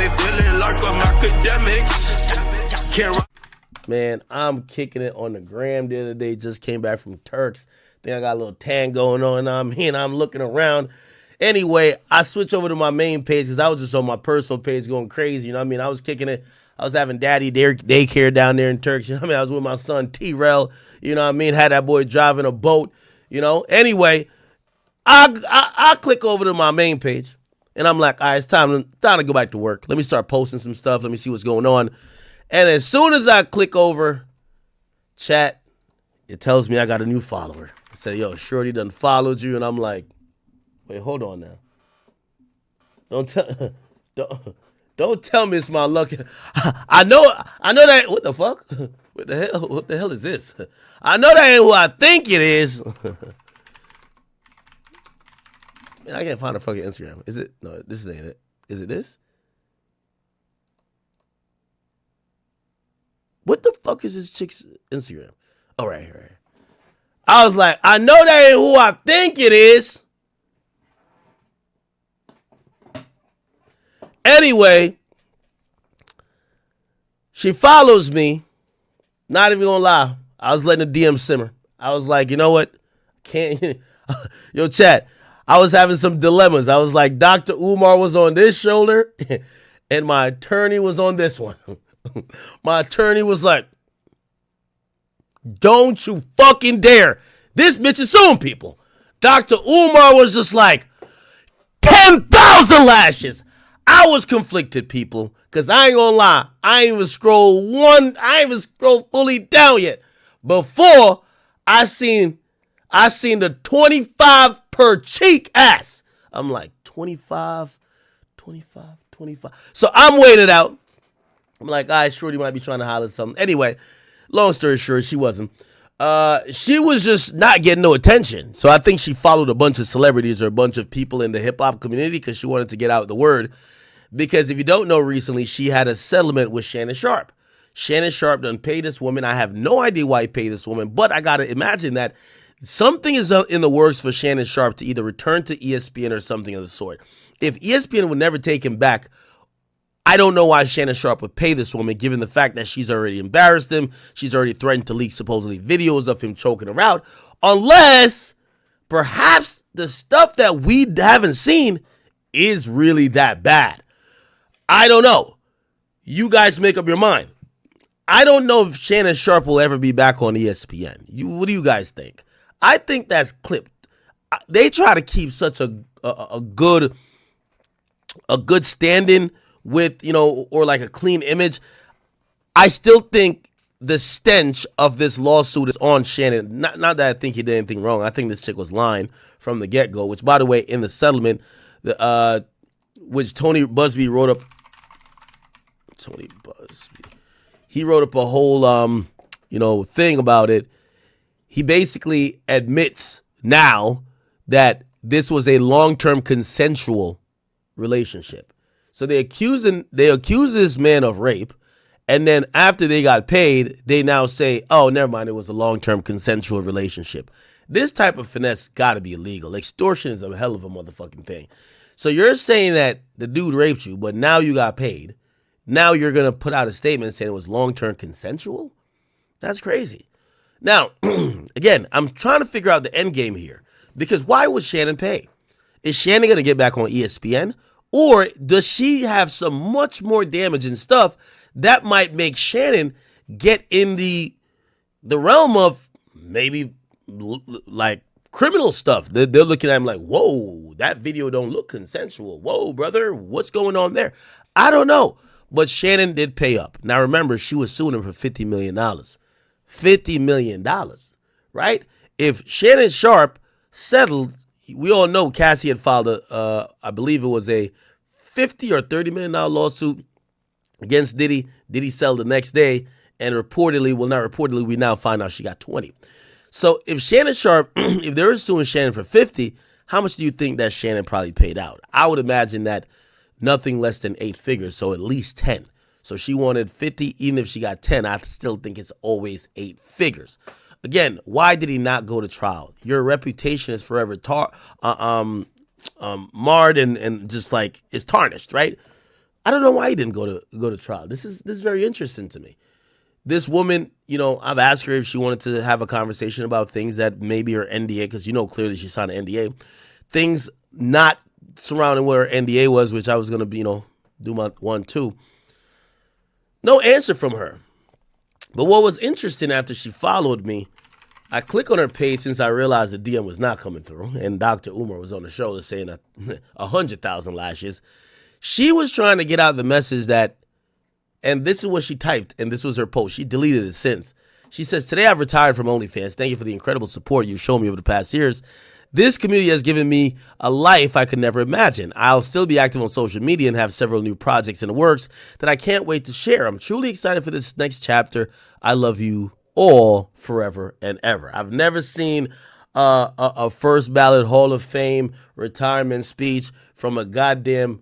me feeling like I'm academics. Can't Man, I'm kicking it on the gram the other day. Just came back from Turks. Think I got a little tan going on. I'm looking around. Anyway, I switched over to my main page because I was just on my personal page going crazy. You know what I mean? I was kicking it. I was having daddy daycare down there in Turks. You know what I mean? I was with my son T-Rel. You know what I mean? Had that boy driving a boat. You know? Anyway, I click over to my main page. And I'm like, all right, it's time to go back to work. Let me start posting some stuff. Let me see what's going on. And as soon as I click over, chat, it tells me I got a new follower. It said, yo, Shorty done followed you. And I'm like, wait, hold on now. Don't tell me it's my luck. I know that. What the fuck? What the hell is this? I know that ain't who I think it is. Man, I can't find a fucking Instagram. Is it? No, this ain't it. Is it this? What the fuck is this chick's Instagram? Oh, right here. I was like, I know that ain't who I think it is. Anyway, she follows me. Not even gonna lie. I was letting the DM simmer. I was like, you know what? Can't. Yo, chat. I was having some dilemmas. I was like, Dr. Umar was on this shoulder, and my attorney was on this one. My attorney was like, don't you fucking dare. This bitch is suing people. Dr. Umar was just like, 10,000 lashes. I was conflicted, people, because I ain't gonna lie. I ain't even scroll fully down yet. Before I seen the 25 per cheek ass. I'm like, 25. So I'm waiting out. I'm like, all right, Shorty might be trying to holler something. Anyway, long story short, she wasn't. She was just not getting no attention. So I think she followed a bunch of celebrities or a bunch of people in the hip-hop community because she wanted to get out the word. Because if you don't know, recently, she had a settlement with Shannon Sharpe. Shannon Sharpe done paid this woman. I have no idea why he paid this woman, but I got to imagine that something is in the works for Shannon Sharpe to either return to ESPN or something of the sort. If ESPN would never take him back, I don't know why Shannon Sharpe would pay this woman, given the fact that she's already embarrassed him. She's already threatened to leak supposedly videos of him choking her out. Unless, perhaps, the stuff that we haven't seen is really that bad. I don't know. You guys make up your mind. I don't know if Shannon Sharpe will ever be back on ESPN. What do you guys think? I think that's clipped. They try to keep such a good stand-in with, or like a clean image. I still think the stench of this lawsuit is on Shannon. Not that I think he did anything wrong. I think this chick was lying from the get-go, which, by the way, in the settlement, which Tony Busby wrote up. He wrote up a whole, thing about it. He basically admits now that this was a long-term consensual relationship. So they accuse this man of rape, and then after they got paid, they now say, oh, never mind, it was a long-term consensual relationship. This type of finesse got to be illegal. Extortion is a hell of a motherfucking thing. So you're saying that the dude raped you, but now you got paid. Now you're going to put out a statement saying it was long-term consensual? That's crazy. Now, again, I'm trying to figure out the end game here. Because why would Shannon pay? Is Shannon going to get back on ESPN? Or does she have some much more damaging stuff that might make Shannon get in the realm of maybe like criminal stuff? They're looking at him like, whoa, that video don't look consensual. Whoa, brother, what's going on there? I don't know. But Shannon did pay up. Now, remember, she was suing him for $50 million. $50 million, right? If Shannon Sharpe settled, we all know Cassie had filed I believe it was a $50 or $30 million lawsuit against Diddy. Diddy settled the next day, and reportedly, we now find out she got 20. So if Shannon Sharpe, if they're suing Shannon for 50, how much do you think that Shannon probably paid out? I would imagine that nothing less than 8 figures, so at least 10. So she wanted 50, even if she got 10, I still think it's always 8 figures. Again, why did he not go to trial? Your reputation is forever marred and just like is tarnished, right? I don't know why he didn't go to trial. This is very interesting to me. This woman, I've asked her if she wanted to have a conversation about things that maybe are NDA, because clearly she signed an NDA. Things not surrounding where her NDA was, which I was going to, do my 1, 2. No answer from her. But what was interesting, after she followed me, I click on her page since I realized the DM was not coming through, and Dr. Umar was on the show saying 100,000 lashes. She was trying to get out the message that, and this is what she typed, and this was her post. She deleted it since. She says, "Today I've retired from OnlyFans. Thank you for the incredible support you've shown me over the past years. This community has given me a life I could never imagine. I'll still be active on social media and have several new projects in the works that I can't wait to share. I'm truly excited for this next chapter. I love you all forever and ever." I've never seen a first ballot Hall of Fame retirement speech from a goddamn,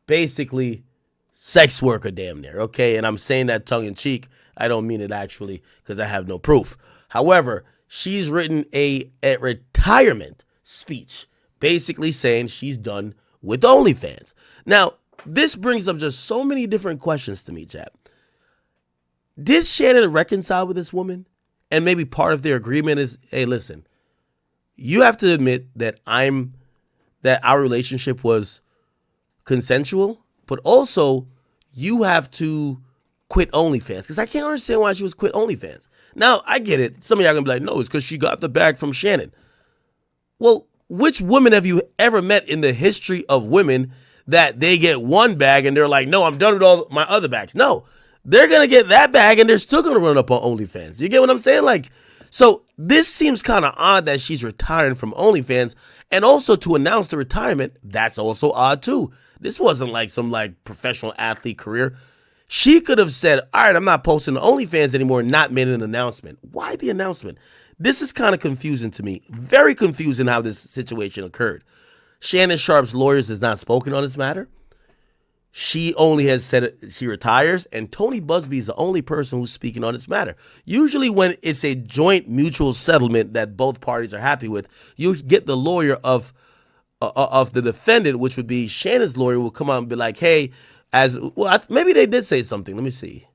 basically, sex worker damn near, okay? And I'm saying that tongue in cheek. I don't mean it actually, because I have no proof. However, she's written a retirement speech, basically saying she's done with OnlyFans. Now, this brings up just so many different questions to me, chap. Did Shannon reconcile with this woman? And maybe part of their agreement is, hey, listen, you have to admit that our relationship was consensual, but also you have to quit OnlyFans, because I can't understand why she was quit OnlyFans. Now, I get it. Some of y'all gonna be like, no, it's because she got the bag from Shannon. Well, which woman have you ever met in the history of women that they get one bag and they're like, no, I'm done with all my other bags? No, they're gonna get that bag and they're still gonna run up on OnlyFans. You get what I'm saying? So this seems kind of odd that she's retiring from OnlyFans, and also to announce the retirement, that's also odd too. This wasn't like some professional athlete career. She could have said, all right, I'm not posting to OnlyFans anymore, not made an announcement. Why the announcement? This is kind of confusing to me. Very confusing how this situation occurred. Shannon Sharpe's lawyers has not spoken on this matter. She only has said she retires, and Tony Busby is the only person who's speaking on this matter. Usually when it's a joint mutual settlement that both parties are happy with, you get the lawyer of the defendant, which would be Shannon's lawyer, will come out and be like, hey, maybe they did say something. Let me see.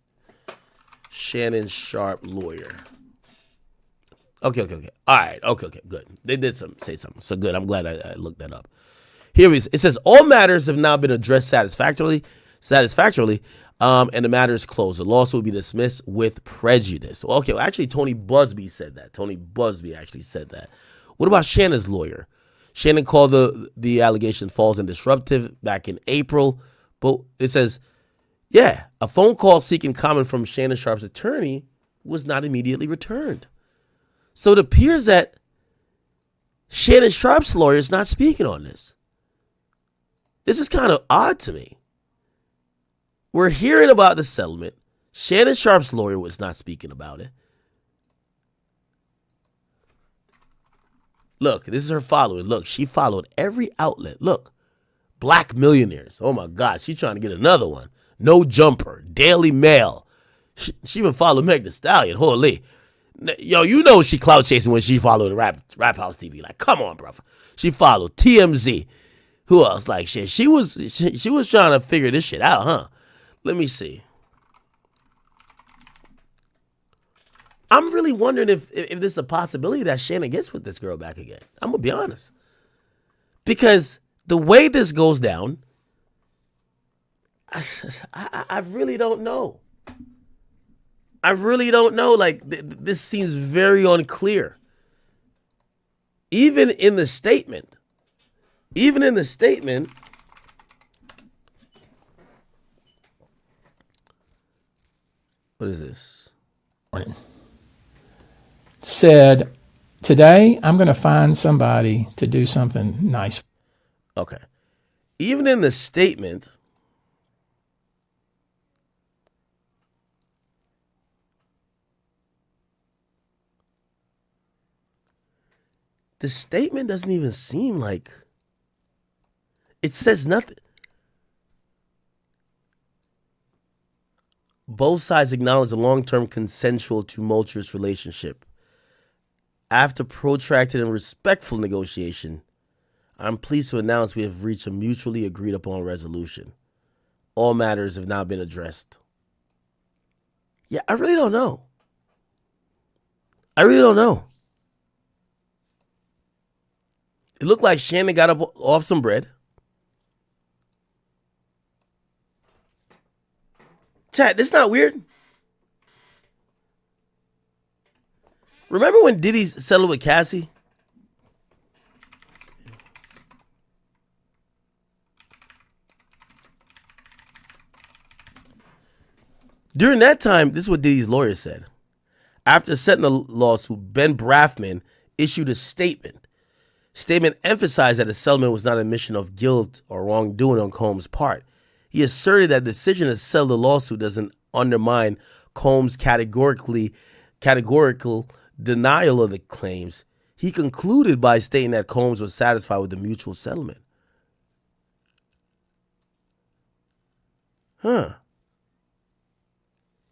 Shannon Sharpe lawyer. Okay. All right. Okay. Good. They did say something. So good. I'm glad I looked that up. Here it is. It says all matters have now been addressed satisfactorily, and the matter is closed. The lawsuit will be dismissed with prejudice. Okay. Well, actually, Tony Busby said that. Tony Busby actually said that. What about Shannon's lawyer? Shannon called the allegation false and disruptive back in April. But it says, yeah, a phone call seeking comment from Shannon Sharpe's attorney was not immediately returned. So it appears that Shannon Sharpe's lawyer is not speaking on this. This is kind of odd to me. We're hearing about the settlement. Shannon Sharpe's lawyer was not speaking about it. Look, this is her following. Look, she followed every outlet. Look. Black millionaires. Oh my God, she's trying to get another one. No Jumper, Daily Mail. She even followed Meg Thee Stallion. Holy, yo, she clout chasing when she followed Rap House TV. Like, come on, bro. She followed TMZ. Who else? Like shit. She was trying to figure this shit out, huh? Let me see. I'm really wondering if there's a possibility that Shannon gets with this girl back again. I'm gonna be honest, because the way this goes down, I really don't know. I really don't know. This seems very unclear. Even in the statement. What is this? Said, today I'm going to find somebody to do something nice. Okay. Even in the statement, the statement doesn't even seem like it says nothing. Both sides acknowledge a long-term consensual tumultuous relationship. After protracted and respectful negotiation, I'm pleased to announce we have reached a mutually agreed upon resolution. All matters have now been addressed. Yeah, I really don't know. I really don't know. It looked like Shannon got up off some bread. Chat, this not weird? Remember when Diddy settled with Cassie? During that time, this is what Diddy's lawyer said. After settling the lawsuit, Ben Brafman issued a statement. Statement emphasized that the settlement was not an admission of guilt or wrongdoing on Combs' part. He asserted that the decision to settle the lawsuit doesn't undermine Combs' categorical denial of the claims. He concluded by stating that Combs was satisfied with the mutual settlement.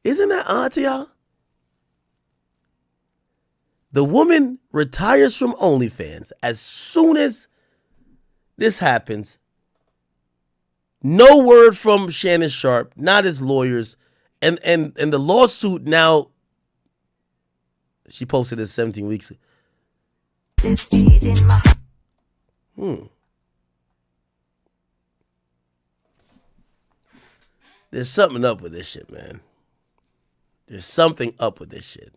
Isn't that odd to y'all? The woman retires from OnlyFans as soon as this happens. No word from Shannon Sharpe, not his lawyers. And the lawsuit now, she posted it 17 weeks ago. There's something up with this shit, man. There's something up with this shit.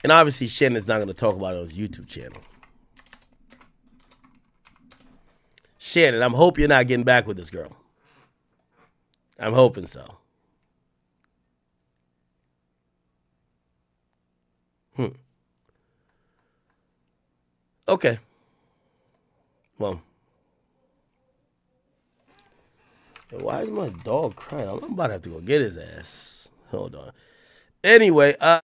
And obviously, Shannon's not going to talk about it on his YouTube channel. Shannon, I'm hoping you're not getting back with this girl. I'm hoping so. Okay. Well. Why is my dog crying? I'm about to have to go get his ass. Hold on. Anyway,